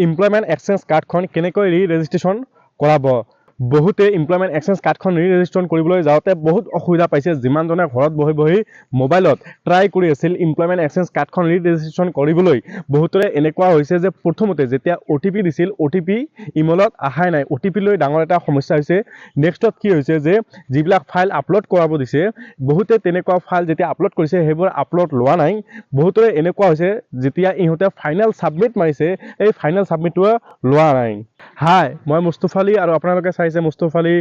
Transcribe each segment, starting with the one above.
employment exchange কাৰ্ডখন কেনেকৈ registration কৰাব বহুতে ইমপ্লয়মেণ্ট এক্সচেঞ্জ কাৰ্ডখন ৰেজিষ্ট্ৰেশ্যন কৰিবলৈ যাওঁতে বহুত অসুবিধা পাইছে যিমানজনে ঘৰত বহি বহি মোবাইলত ট্ৰাই কৰি আছিল ইমপ্লয়মেণ্ট এক্সচেঞ্জ কাৰ্ডখন ৰেজিষ্ট্ৰেশ্যন কৰিবলৈ বহুতৰে এনেকুৱা হৈছে যে প্ৰথমতে যেতিয়া OTP দিছিল OTP ইমেইলত আহাই নাই OTP লৈ ডাঙৰ এটা সমস্যা হৈছে নেক্সটত কি হৈছে যে যিবিলাক ফাইল আপলোড কৰাব দিছে বহুতে তেনেকুৱা ফাইল যেতিয়া আপলোড কৰিছে সেইবোৰ আপলোড লোৱা নাই বহুতৰে এনেকুৱা হৈছে যেতিয়া ইহঁতে ফাইনেল সাবমিট মাৰিছে এই ফাইনেল সাবমিটটো লোৱা নাই হাই মই মুস্তাফা আলী আৰু আপোনালোকে চাইছে মুস্তাফা আলী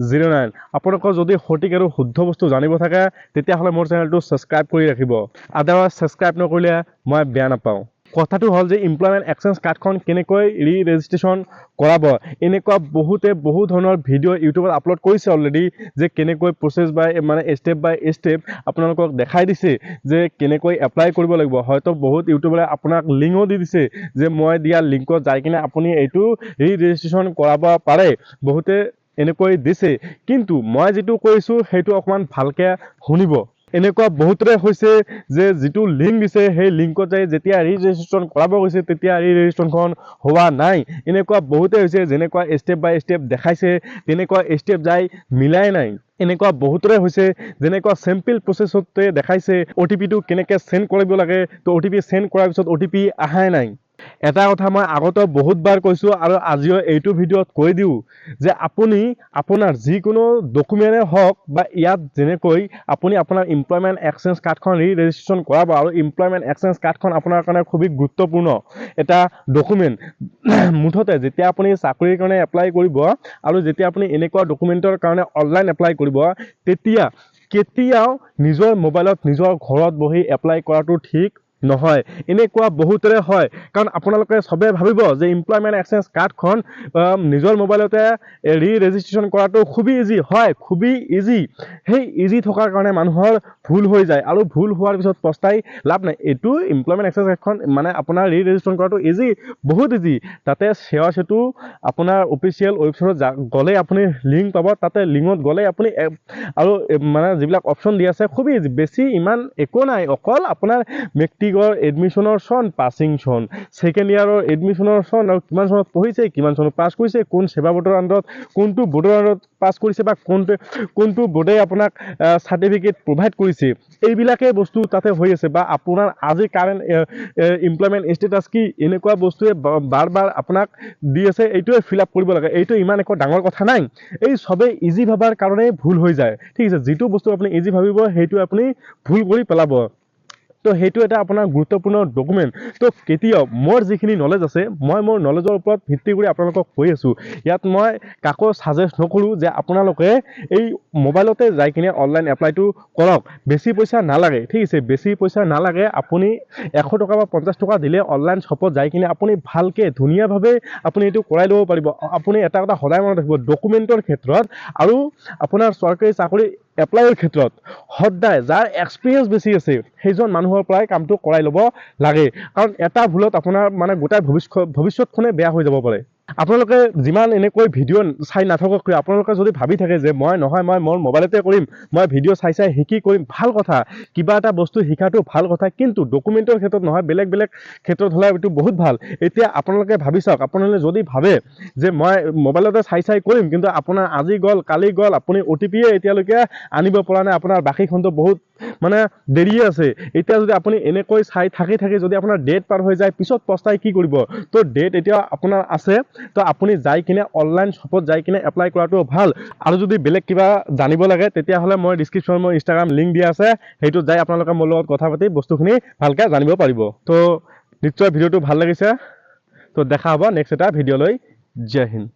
09 আপোনালোকৰ যদি সঠিক আৰু শুদ্ধ বস্তু জানিব থাকে তেতিয়াহ'লে মোৰ চেনেলটো সাবস্ক্ৰাইব কৰি ৰাখিব আদাৰৱাইজ সাবস্ক্ৰাইব নকৰিলে মই বেয়া নাপাওঁ কথাটো হ'ল যে ইমপ্লয়মেণ্ট এক্সচেঞ্জ কাৰ্ডখন কেনেকৈ ৰেজিষ্ট্ৰেশ্যন কৰাব এনেকুৱা বহুতে বহুত ধৰণৰ ভিডিঅ' ইউটিউবত আপলোড কৰিছে অলৰেডি যে কেনেকৈ প্ৰচেছ বাই মানে ষ্টেপ বাই ষ্টেপ আপোনালোকক দেখাই দিছে যে কেনেকৈ এপ্লাই কৰিব লাগিব হয়তো বহুত ইউটিউবাৰে আপোনাক লিংকো দি দিছে যে মই দিয়া লিংকত যাই কিনে আপুনি এইটো ৰেজিষ্ট্ৰেশ্যন কৰাব পাৰে বহুতে এনেকৈ দিছে কিন্তু মই যেটো কৈছো সেইটো অকমান ভালকে শুনিব এনেকুৱা বহুতৰে হৈছে যে যেটো লিংক দিছে সেই লিংকত যাই যেতিয়া ৰেজিষ্ট্ৰেশ্যন কৰাব গৈছে তেতিয়া ৰেজিষ্ট্ৰেশ্যনখন হোৱা নাই এনেকুৱা বহুতে হৈছে যেনেকুৱা ষ্টেপ বাই ষ্টেপ দেখাইছে তেনেকুৱা ষ্টেপ যাই মিলাই নাই এনেকুৱা বহুতৰে হৈছে যেনেকুৱা সিম্পল প্ৰসেছতে দেখাইছে OTP টো কেনেকৈ সেন্ড কৰিব লাগে তো OTP সেন্ড কৰাৰ পিছত OTP আহাই নাই এটা কথা মই আগতে বহুতবাৰ কৈছো আৰু আজিও এইটো ভিডিঅ'ত কৈ দিও যে আপুনি আপোনাৰ যিকোনো ডকুমেণ্টে হওক বা ইয়াত যেনেকৈ আপুনি আপোনাৰ ইমপ্লয়মেণ্ট এক্সচেঞ্জ কাৰ্ডখন ৰেজিষ্ট্ৰেশ্যন কৰাব আৰু ইমপ্লয়মেণ্ট এক্সচেঞ্জ কাৰ্ডখন আপোনাৰ কাৰণে খুবই গুৰুত্বপূৰ্ণ এটা ডকুমেণ্ট মুঠতে যেতিয়া আপুনি চাকৰিৰ কাৰণে এপ্লাই কৰিব আৰু যেতিয়া আপুনি এনেকুৱা ডকুমেণ্টৰ কাৰণে অনলাইন এপ্লাই কৰিব তেতিয়া কেতিয়াও নিজৰ মোবাইলত নিজৰ ঘৰত বহি এপ্লাই কৰাটো ঠিক নহয় এনেকুৱা বহুতৰে হয় কাৰণ আপোনালোকে সবে ভাবিব যে ইমপ্লয়মেণ্ট এক্সচেঞ্জ কাৰ্ডখন নিজৰ মোবাইলতে ৰেজিষ্ট্ৰেশ্যন কৰাটো খুবই ইজি হয় খুবই ইজি সেই ইজি থকাৰ কাৰণে মানুহৰ ভুল হৈ যায় আৰু ভুল হোৱাৰ পিছত পস্তাই লাভ নাই এটো ইমপ্লয়মেণ্ট এক্সচেঞ্জ কাৰ্ডখন মানে আপোনাৰ ৰেজিষ্ট্ৰেশ্যন কৰাটো ইজি বহুত ইজি তাতে শেয়াৰ সেতু আপোনাৰ অফিচিয়েল ৱেবছাইটত গলে আপুনি লিংক পাব তাতে লিংকত গলে আপুনি আৰু মানে যিবিলাক অপচন দি আছে খুবই ইজি বেছি ইমান একো নাই অকল আপোনাৰ মেট্ৰিকৰ এডমিশনৰ সন পাসিং সন সেকেন্ড ইয়াৰৰ এডমিশনৰ সন আৰু কিমান সনত পঢ়িছে কিমান সনত পাস কৰিছে কোন সেৱা বোৰ্ডৰ আন্ডাৰত কোনটো বোৰ্ডৰ আন্ডাৰত পাস কৰিছে বা কোনটো বোৰ্ডে আপোনাক সাৰ্টিফিকেট প্ৰভাইড কৰিছে এইবিলাকে বস্তু তাতে হৈ আছে বা আপোনাৰ আজি কাৰেন্ট এমপ্লয়মেন্ট ষ্টেটাস কি এনেকুৱা বস্তুৱে বাৰ আপোনাক দি আছে এইটোৱে ফিল আপ কৰিব লাগে এইটো ইমান একো ডাঙৰ কথা নাই এই সবে ইজি ভাবাৰ কাৰণে ভুল হৈ যায় ঠিক আছে যেটো বস্তু আপুনি ইজি ভাবিব সেইটো আপুনি ভুল কৰি পেলাব তো সেইটো এটা আপোনাৰ গুৰুত্বপূৰ্ণ ডকুমেণ্ট তো কেতিয়াও মোৰ যিখিনি নলেজ আছে মই মোৰ নলেজৰ ওপৰত ভিত্তি কৰি আপোনালোকক কৈ আছো ইয়াত মই কাকো সাজেষ্ট নকৰো যে আপোনালোকে এই মোবাইলতে যাই কিনে অনলাইন এপ্লাইটো কৰক বেছি পইচা নালাগে ঠিক আছে বেছি পইচা নালাগে আপুনি 100 টকা বা 50 টকা দিলে অনলাইন শ্বপত যাই কিনে আপুনি ভালকে ধুনীয়াভাৱে আপুনি এটো কৰাই ল'ব পাৰিব আপুনি এটা কথা সদায় মনত ৰাখিব ডকুমেণ্টৰ ক্ষেত্ৰত আৰু আপোনাৰ চৰকাৰী চাকৰি এপ্লাইৰ ক্ষেত্ৰত সদায় যাৰ এক্সপেৰিয়েন্স বেছি আছে সেইজন মানুহৰ পৰাই কামটো কৰাই ল'ব লাগে কাৰণ এটা ভুলত আপোনাৰ মানে গোটাই ভৱিষ্যতখনে বেয়া হৈ যাব পাৰে আপোনালোকে যিমান এনেকৈ ভিডিঅ' চাই নাথাকক কিয় আপোনালোকে যদি ভাবি থাকে যে মই নহয় মই মোৰ মোবাইলতে কৰিম মই ভিডিঅ' চাই শিকি কৰিম ভাল কথা কিবা এটা বস্তু শিকাটো ভাল কথা কিন্তু ডকুমেণ্টৰ ক্ষেত্ৰত নহয় বেলেগ ক্ষেত্ৰত হলে এটো বহুত ভাল এতিয়া আপোনালোকে ভাবি চাওক আপোনালোকে যদি ভাবে যে মই মোবাইলতে চাই কৰিম কিন্তু আপোনাৰ আজি গল কালি গল আপুনি OTP এতিয়ালৈকে আনিব পৰা নাই আপোনাৰ বাকিখনটো বহুত মানে দেৰি আছে এতিয়া যদি আপুনি এনেকৈ চাই থাকি যদি আপোনাৰ ডেট পাৰ হৈ যায় পিছত পস্তাই কি কৰিব তো ডেট এতিয়া আপোনাৰ আছে তো আপুনি যাই কিনে অনলাইন শ্বপত যাই কিনে এপ্লাই কৰাটো ভাল আৰু যদি বেলেগ কিবা জানিব লাগে তেতিয়া হলে মই ডেসক্ৰিপচনত মোৰ ইনষ্টাগ্ৰাম লিংক দিয়া আছে হেইটো যাই আপোনালোকে মোৰ লগত কথা পাতি বস্তুখিনি ভালকৈ জানিব পাৰিব তো নিশ্চয় ভিডিওটো ভাল লাগিছে তো দেখা হ'ব নেক্সট এটা ভিডিঅ লৈ জয় হিন্দ